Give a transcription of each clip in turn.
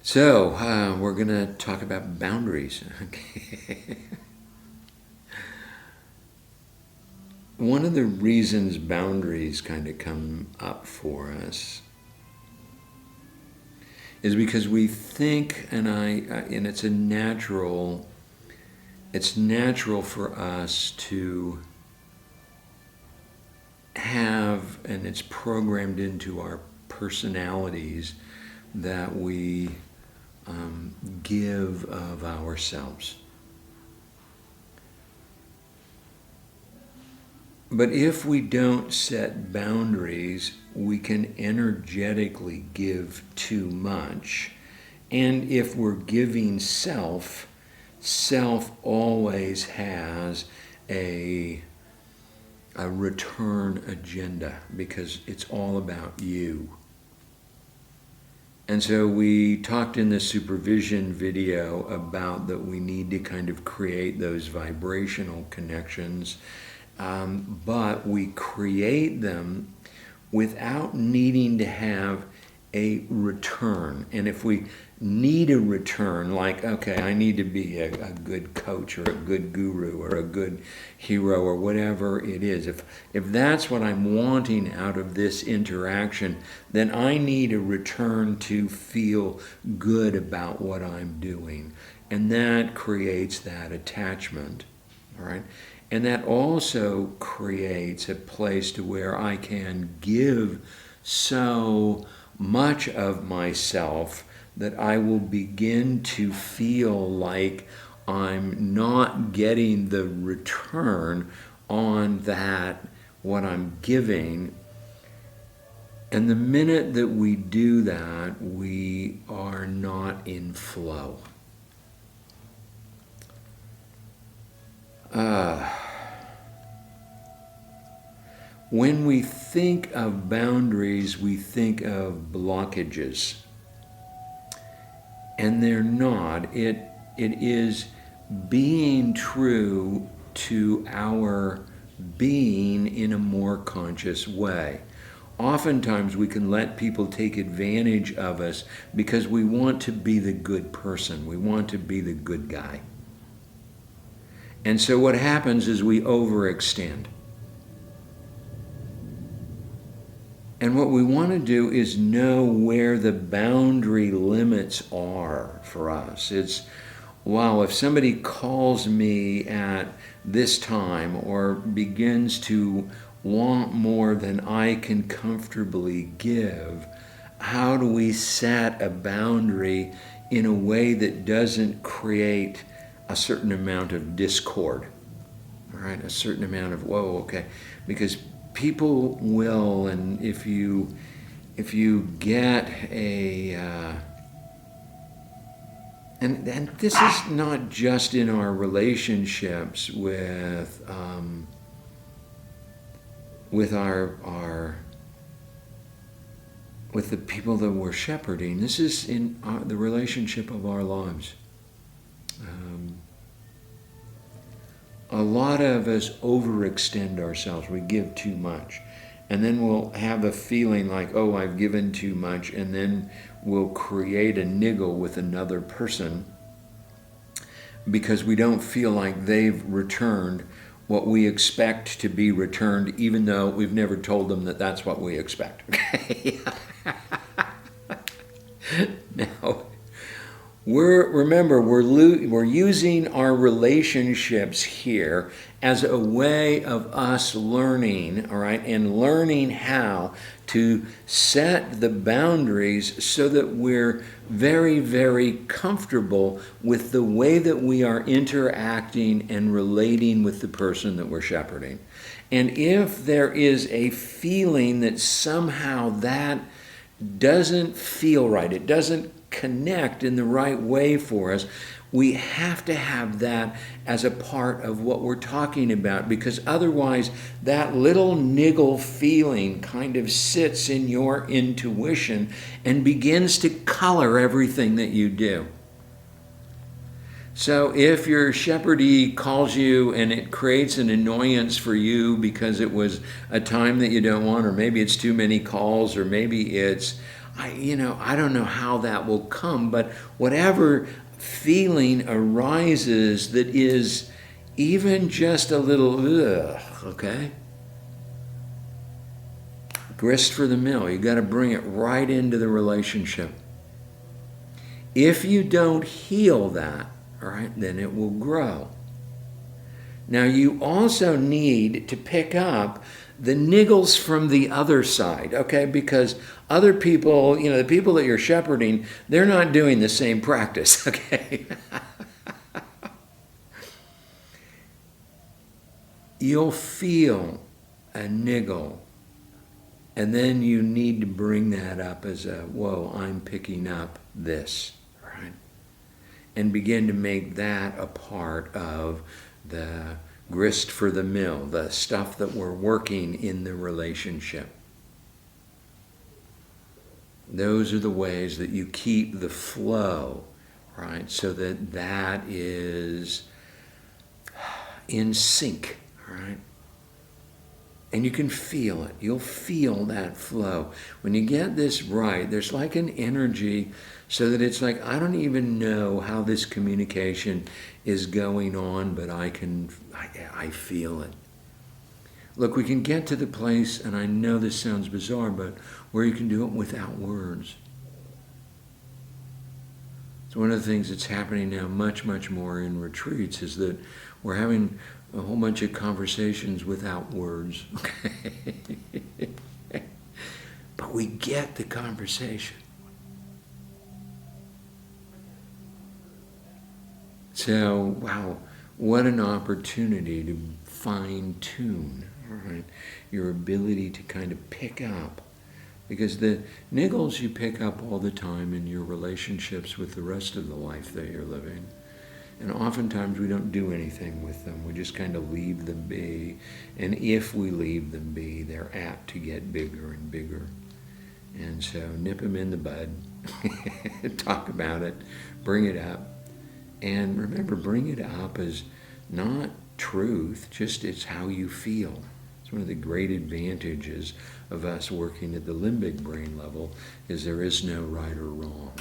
So, we're going to talk about boundaries. Okay. One of the reasons boundaries kind of come up for us is because we think, and it's natural for us to have, and it's programmed into our personalities that we give of ourselves. But if we don't set boundaries, we can energetically give too much. And if we're giving self always has a return agenda because it's all about you. And so we talked in the supervision video about that we need to kind of create those vibrational connections, but we create them without needing to have a return. And if we need a return, like, okay, I need to be a good coach or a good guru or a good hero or whatever it is, if that's what I'm wanting out of this interaction, then I need a return to feel good about what I'm doing. And that creates that attachment, all right? And that also creates a place to where I can give so much of myself that I will begin to feel like I'm not getting the return on that, what I'm giving. And the minute that we do that, we are not in flow. When we think of boundaries, we think of blockages. And they're not. It is being true to our being in a more conscious way. Oftentimes we can let people take advantage of us because we want to be the good person. We want to be the good guy. And so what happens is we overextend. And what we want to do is know where the boundary limits are for us. It's, wow, if somebody calls me at this time or begins to want more than I can comfortably give, how do we set a boundary in a way that doesn't create a certain amount of discord, all right? A certain amount of, whoa, okay, because people will, and if you get a, and this is not just in our relationships with with the people that we're shepherding. This is in the relationship of our lives. A lot of us overextend ourselves. We give too much. And then we'll have a feeling like, oh, I've given too much. And then we'll create a niggle with another person because we don't feel like they've returned what we expect to be returned, even though we've never told them that that's what we expect. Okay? Now, we're using our relationships here as a way of us learning, all right, and learning how to set the boundaries so that we're very, very comfortable with the way that we are interacting and relating with the person that we're shepherding. And if there is a feeling that somehow that doesn't feel right, it doesn't connect in the right way for us, we have to have that as a part of what we're talking about, because otherwise that little niggle feeling kind of sits in your intuition and begins to color everything that you do. So if your shepherdee calls you and it creates an annoyance for you because it was a time that you don't want, or maybe it's too many calls, or maybe it's I don't know how that will come, but whatever feeling arises that is even just a little, ugh, okay? Grist for the mill. You got to bring it right into the relationship. If you don't heal that, all right, then it will grow. Now you also need to pick up the niggles from the other side, okay? Because other people, the people that you're shepherding, they're not doing the same practice, okay? You'll feel a niggle, and then you need to bring that up as a, whoa, I'm picking up this, right? And begin to make that a part of the grist for the mill, the stuff that we're working in the relationship. Those are the ways that you keep the flow, right? So that that is in sync, right? And you can feel it. You'll feel that flow. When you get this right, there's like an energy so that it's like, I don't even know how this communication is going on, but I feel it. Look, we can get to the place, and I know this sounds bizarre, but where you can do it without words. It's one of the things that's happening now much, much more in retreats is that we're having a whole bunch of conversations without words. But we get the conversation. So, wow, what an opportunity to fine-tune, right, your ability to kind of pick up. Because the niggles you pick up all the time in your relationships with the rest of the life that you're living. And oftentimes we don't do anything with them. We just kind of leave them be. And if we leave them be, they're apt to get bigger and bigger. And so nip them in the bud. Talk about it. Bring it up. And remember, bring it up as not truth, just it's how you feel. It's one of the great advantages of us working at the limbic brain level is there is no right or wrong.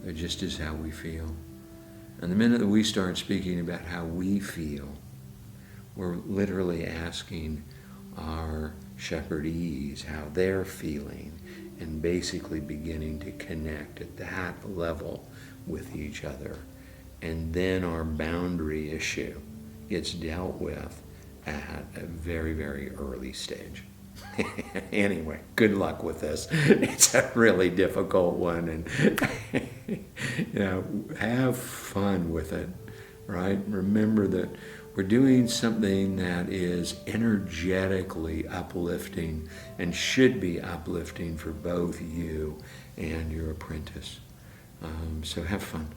There just is how we feel. And the minute that we start speaking about how we feel, we're literally asking our shepherdees how they're feeling and basically beginning to connect at that level with each other. And then our boundary issue gets dealt with at a very, very early stage. Anyway, good luck with this. It's a really difficult one, and have fun with it, right? Remember that we're doing something that is energetically uplifting and should be uplifting for both you and your apprentice. So have fun.